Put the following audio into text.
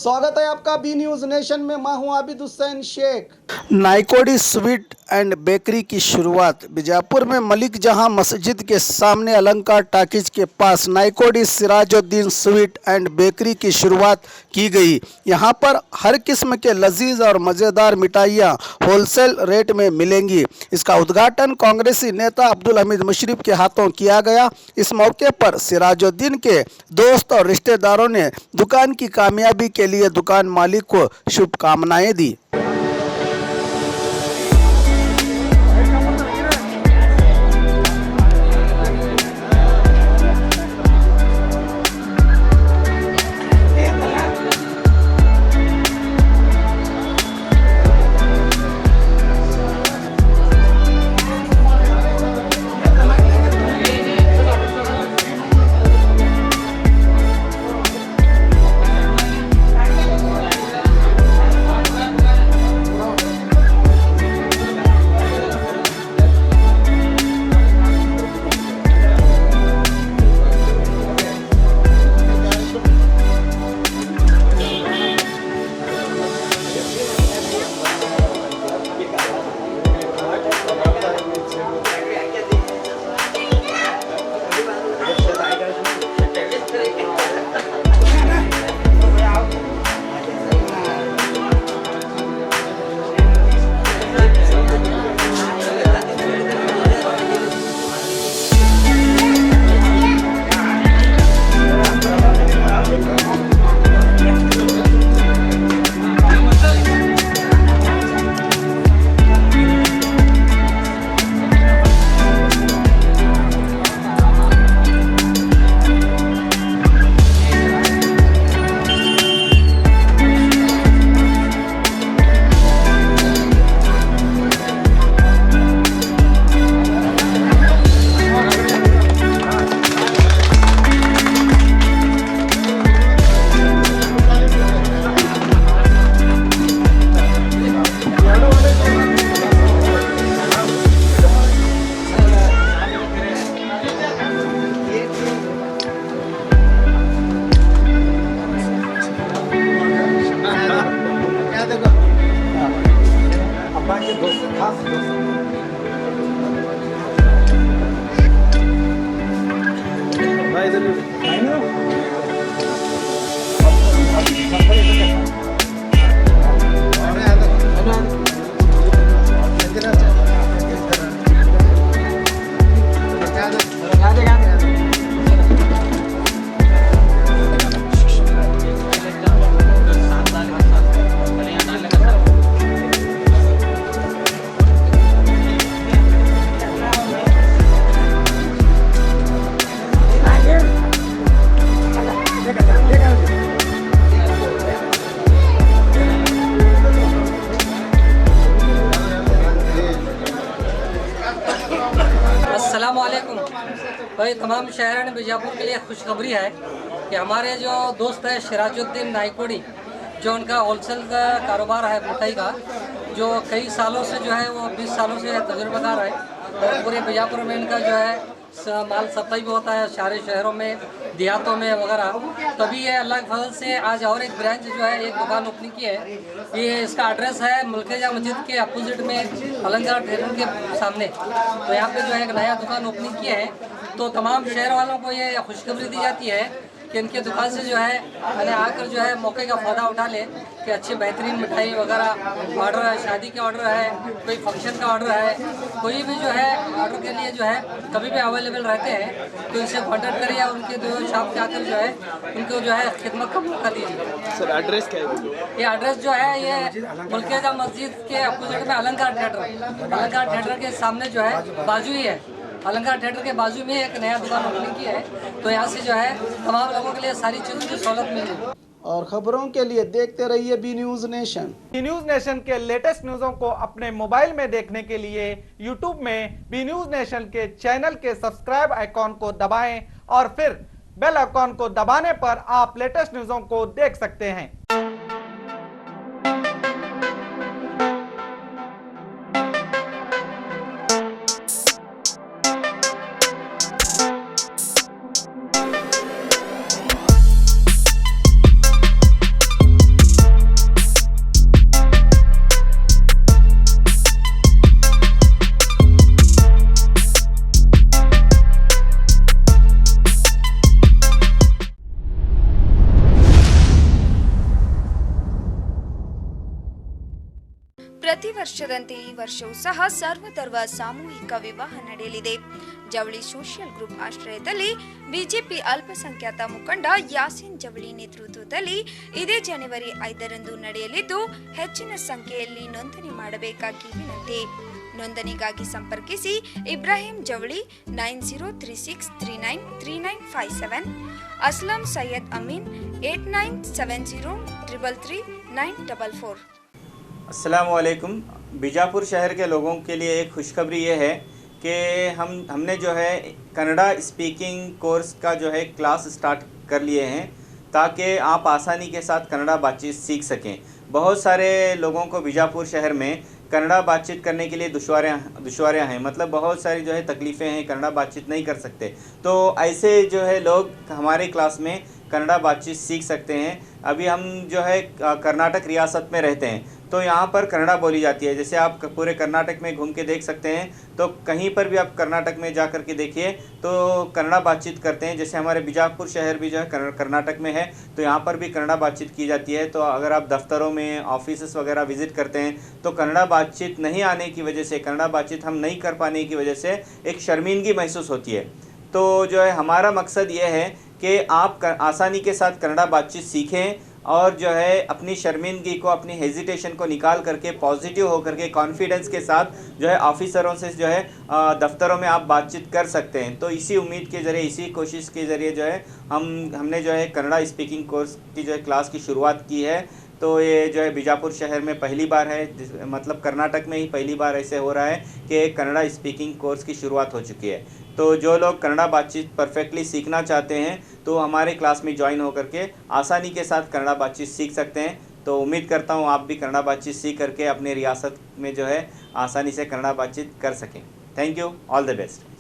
स्वागत है आपका बी न्यूज नेशन में। मैं हूं Abid Hussain Shaikh. Naikodi sweet and bakery की शुरुआत बीजापुर में मलिक जहां मस्जिद के सामने अलंकार टाकीज के पास नाइकोडी सिराजुद्दीन स्वीट एंड बेकरी की शुरुआत की गई। यहां पर हर किस्म के लजीज और मज़ेदार मिठाइयां होलसेल रेट में मिलेंगी। इसका उद्घाटन कांग्रेसी नेता अब्दुल हमीद मुशर्रफ के हाथों किया गया। इस मौके पर सिराजुद्दीन के दोस्त और रिश्तेदारों ने दुकान की कामयाबी के लिए दुकान मालिक को शुभकामनाएं दी। अस्सलामुअलैकुम भाई, तमाम शहर बीजापुर के लिए खुशखबरी है कि हमारे जो दोस्त है सिराजुद्दीन नाइकोडी, जो उनका होलसेल का कारोबार है मिठाई का, जो कई सालों से जो है वो 20 सालों से तजुर्बाकार है और पूरे बीजापुर में इनका जो है माल सप्लाई भी होता है सारे शहरों में, देहातों में वगैरह। तभी ये अल्लाह के फजल से आज और एक ब्रांच जो है एक दुकान ओपनिंग की है। ये इसका एड्रेस है मुल्केजा मस्जिद के अपोजिट में अलंकार थिएटर के सामने। तो यहाँ पे जो है एक नया दुकान ओपनिंग किया है। तो तमाम शहर वालों को ये खुशखबरी दी जाती है कि इनके दुकान से जो है मैंने आकर जो है मौके का फ़ायदा उठा ले कि अच्छी बेहतरीन मिठाई वगैरह ऑर्डर है, शादी के ऑर्डर है, कोई फंक्शन का ऑर्डर है, कोई भी जो है ऑर्डर के लिए जो है कभी भी अवेलेबल रहते हैं। तो इनसे कॉन्टैक्ट करिए और उनके जो शॉप पे आकर जो है उनको जो है खिदमत का मौका दीजिए। सर एड्रेस क्या है? ये एड्रेस जो है ये मुल्केजा मस्जिद के अपोजिट में अलंकार थिएटर के सामने जो है बाजू ही है। अलंकार थिएटर के बाजू में एक नया दुकान ओपनिंग की है। तो यहाँ से जो है तमाम लोगों के लिए सारी चीज़ों की सहूलत मिलेगी। और खबरों के लिए देखते रहिए B News Nation. B News Nation के लेटेस्ट न्यूज़ों को अपने मोबाइल में देखने के लिए यूट्यूब में बी न्यूज नेशन के चैनल के सब्सक्राइब आइकॉन को दबाएं और फिर बेल आइकॉन को दबाने पर आप लेटेस्ट न्यूज़ों को देख सकते हैं। ಅದರಂತೆ ಈ ವರ್ಷವೂ ಸಹ ಸರ್ವಧರ್ಮ ಸಾಮೂಹಿಕ ವಿವಾಹ ನಡೆಯಲಿದೆ. ಜವಳಿ ಸೋಷಿಯಲ್ ಗ್ರೂಪ್ ಆಶ್ರಯದಲ್ಲಿ ಬಿಜೆಪಿ ಅಲ್ಪಸಂಖ್ಯಾತ ಮುಖಂಡ ಯಾಸೀನ್ ಜವಳಿ ನೇತೃತ್ವದಲ್ಲಿ ಇದೇ ಜನವರಿ 5ರಂದು ನಡೆಯಲಿದ್ದು, ಹೆಚ್ಚಿನ ಸಂಖ್ಯೆಯಲ್ಲಿ ನೋಂದಣಿ ಮಾಡಬೇಕಾಗಿ ವಿನಂತಿ. ನೋಂದಣಿಗಾಗಿ ಸಂಪರ್ಕಿಸಿ ಇಬ್ರಾಹಿಂ ಜವಳಿ 9036393957, असलम सैयद अमीन 8970333944। अस्सलाम वालेकुम। बीजापुर शहर के लोगों के लिए एक खुशखबरी ये है कि हमने जो है कन्नड़ा स्पीकिंग कोर्स का जो है क्लास स्टार्ट कर लिए हैं ताकि आप आसानी के साथ कन्नड़ा बातचीत सीख सकें। बहुत सारे लोगों को बीजापुर शहर में कन्नड़ा बातचीत करने के लिए दुश्वारियाँ हैं, मतलब बहुत सारी जो है तकलीफ़ें हैं, कन्नड़ा बातचीत नहीं कर सकते। तो ऐसे जो है लोग हमारे क्लास में कन्नड़ा बातचीत सीख सकते हैं। अभी हम जो है कर्नाटक रियासत में रहते हैं तो यहाँ पर कन्नड़ा बोली जाती है। जैसे आप पूरे कर्नाटक में घूम के देख सकते हैं तो कहीं पर भी आप कर्नाटक में जा कर के देखिए तो कन्नड़ा बातचीत करते हैं। जैसे हमारे बीजापुर शहर भी जो है कर्नाटक में है तो यहाँ पर भी कन्नड़ा बातचीत की जाती है। तो अगर आप दफ्तरों में ऑफिस वगैरह विज़िट करते हैं तो कन्नड़ा बातचीत नहीं आने की वजह से, कन्नड़ा बातचीत हम नहीं कर पाने की वजह से एक शर्मिंदगी महसूस होती है। तो जो है हमारा मकसद ये है कि आप आसानी के साथ कन्नड़ा बातचीत सीखें और जो है अपनी शर्मिंदगी को, अपनी हेजिटेशन को निकाल करके पॉजिटिव होकर के कॉन्फिडेंस के साथ जो है ऑफिसरों से जो है दफ्तरों में आप बातचीत कर सकते हैं। तो इसी उम्मीद के ज़रिए, इसी कोशिश के ज़रिए जो है हमने जो है कन्नड़ा स्पीकिंग कोर्स की जो है क्लास की शुरुआत की है। तो ये जो है बीजापुर शहर में पहली बार है, मतलब कर्नाटक में ही पहली बार ऐसे हो रहा है कि कन्नड़ा स्पीकिंग कोर्स की शुरुआत हो चुकी है। तो जो लोग कन्नड़ा बातचीत परफेक्टली सीखना चाहते हैं तो हमारे क्लास में ज्वाइन होकर के आसानी के साथ कन्नड़ा बातचीत सीख सकते हैं। तो उम्मीद करता हूँ आप भी कन्नड़ा बातचीत सीख करके अपने रियासत में जो है आसानी से कन्नड़ा बातचीत कर सकें। Thank you, all the best.